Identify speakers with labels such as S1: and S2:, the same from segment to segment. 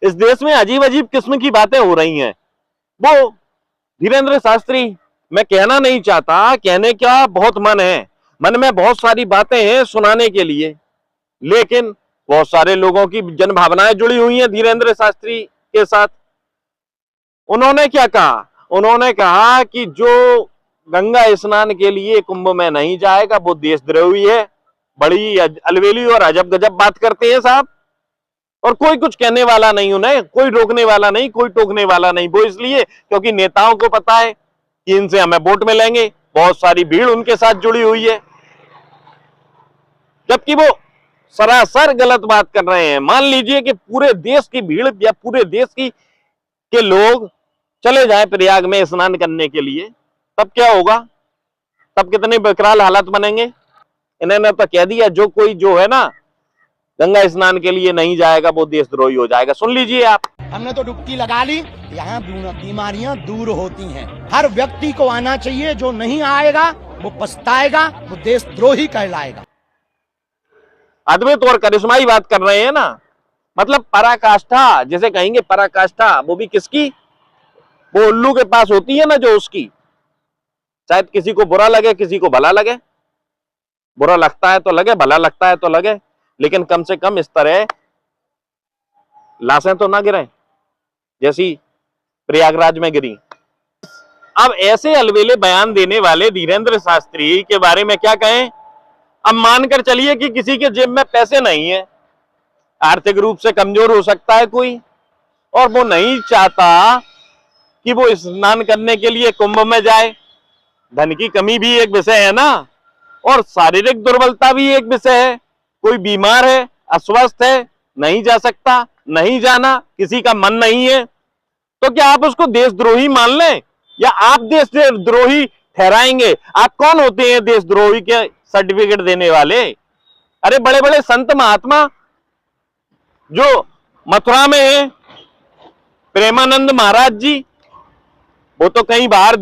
S1: इस देश में अजीब अजीब किस्म की बातें हो रही हैं। वो धीरेंद्र शास्त्री, मैं कहना नहीं चाहता, कहने का बहुत मन है, मन में बहुत सारी बातें हैं सुनाने के लिए, लेकिन बहुत सारे लोगों की जन भावनाएं जुड़ी हुई हैं धीरेंद्र शास्त्री के साथ। उन्होंने क्या कहा? उन्होंने कहा कि जो गंगा स्नान के लिए कुंभ में नहीं जाएगा वो देशद्रोही है। बड़ी अलबेली और अजब गजब बात करते हैं साहब, और कोई कुछ कहने वाला नहीं, उन्हें कोई रोकने वाला नहीं, कोई टोकने वाला नहीं। वो इसलिए क्योंकि नेताओं को पता है कि इनसे हमें वोट मिलेंगे, बहुत सारी भीड़ उनके साथ जुड़ी हुई है, जबकि वो सरासर गलत बात कर रहे हैं। मान लीजिए कि पूरे देश की भीड़ या पूरे देश के लोग चले जाए प्रयाग में स्नान करने के लिए, तब क्या होगा? तब कितने विकराल हालात बनेंगे। इन्होंने तो कह दिया जो कोई जो है ना गंगा स्नान के लिए नहीं जाएगा वो देशद्रोही हो जाएगा। सुन लीजिए आप।
S2: हमने तो डुबकी लगा ली, यहाँ बीमारियां दूर होती हैं। हर व्यक्ति को आना चाहिए, जो नहीं आएगा वो पछताएगा, वो देशद्रोही कहलाएगा।
S1: अद्भुत और करिश्माई बात कर रहे हैं ना, मतलब पराकाष्ठा जिसे कहेंगे, पराकाष्ठा वो भी किसकी? वो उल्लू के पास होती है ना जो उसकी। शायद किसी को बुरा लगे, किसी को भला लगे, बुरा लगता है तो लगे, भला लगता है तो लगे, लेकिन कम से कम इस तरह लाशें तो ना गिरे जैसी प्रयागराज में गिरी। अब ऐसे अलबेले बयान देने वाले धीरेंद्र शास्त्री के बारे में क्या कहें? अब मानकर चलिए कि किसी के जेब में पैसे नहीं है, आर्थिक रूप से कमजोर हो सकता है कोई, और वो नहीं चाहता कि वो स्नान करने के लिए कुंभ में जाए। धन की कमी भी एक विषय है ना, और शारीरिक दुर्बलता भी एक विषय है। कोई बीमार है, अस्वस्थ है, नहीं जा सकता, नहीं जाना, किसी का मन नहीं है, तो क्या आप उसको देशद्रोही मान लें या आप देशद्रोही ठहराएंगे? आप कौन होते हैं देशद्रोही के सर्टिफिकेट देने वाले? अरे बड़े बड़े संत महात्मा जो मथुरा में है, प्रेमानंद महाराज जी, वो तो कहीं बाहर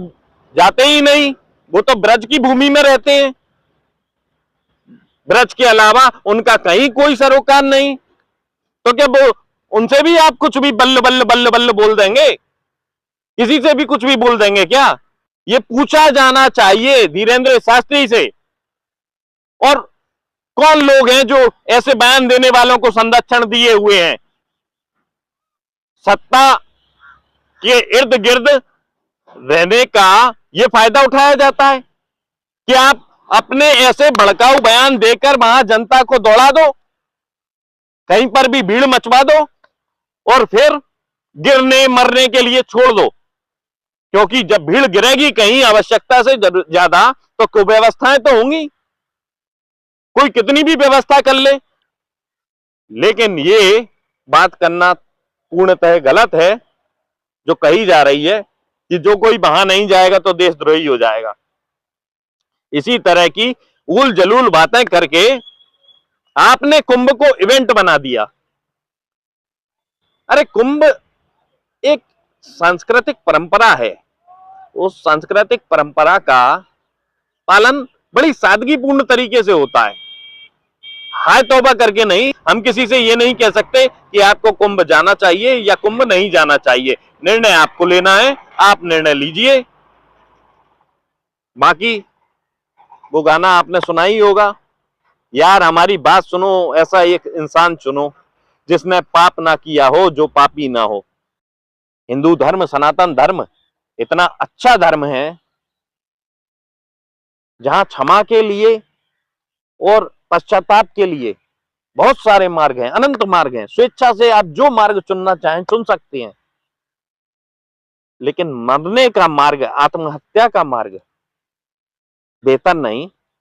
S1: जाते ही नहीं, वो तो ब्रज की भूमि में रहते हैं, ब्रज के अलावा उनका कहीं कोई सरोकार नहीं। तो क्या वो उनसे भी आप कुछ भी बल्ल बल्ल बल्ल बल्ल बोल देंगे? किसी से भी कुछ भी बोल देंगे क्या? ये पूछा जाना चाहिए धीरेंद्र शास्त्री से। और कौन लोग हैं जो ऐसे बयान देने वालों को संरक्षण दिए हुए हैं? सत्ता के इर्द गिर्द रहने का यह फायदा उठाया जाता है कि आप अपने ऐसे भड़काऊ बयान देकर वहां जनता को दौड़ा दो, कहीं पर भी भीड़ मचवा दो, और फिर गिरने मरने के लिए छोड़ दो। क्योंकि जब भीड़ गिरेगी कहीं आवश्यकता से ज्यादा, तो कुव्यवस्थाएं तो होंगी, कोई कितनी भी व्यवस्था कर ले। लेकिन ये बात करना पूर्णतः गलत है जो कही जा रही है कि जो कोई वहां नहीं जाएगा तो देशद्रोही हो जाएगा। इसी तरह की उल जलूल बातें करके आपने कुंभ को इवेंट बना दिया। अरे कुंभ एक सांस्कृतिक परंपरा है, उस सांस्कृतिक परंपरा का पालन बड़ी सादगीपूर्ण तरीके से होता है। हाय तौबा करके नहीं, हम किसी से ये नहीं कह सकते कि आपको कुंभ जाना चाहिए या कुंभ नहीं जाना चाहिए। निर्णय आपको लेना है, आप निर्णय लीजिए। बाकी वो गाना आपने सुना ही होगा, यार हमारी बात सुनो, ऐसा एक इंसान चुनो जिसने पाप ना किया हो, जो पापी ना हो। हिंदू धर्म, सनातन धर्म इतना अच्छा धर्म है जहां क्षमा के लिए और पश्चाताप के लिए बहुत सारे मार्ग हैं, अनंत मार्ग हैं। स्वेच्छा से आप जो मार्ग चुनना चाहें चुन सकते हैं, लेकिन मरने का मार्ग, आत्महत्या का मार्ग बेहतर नहीं।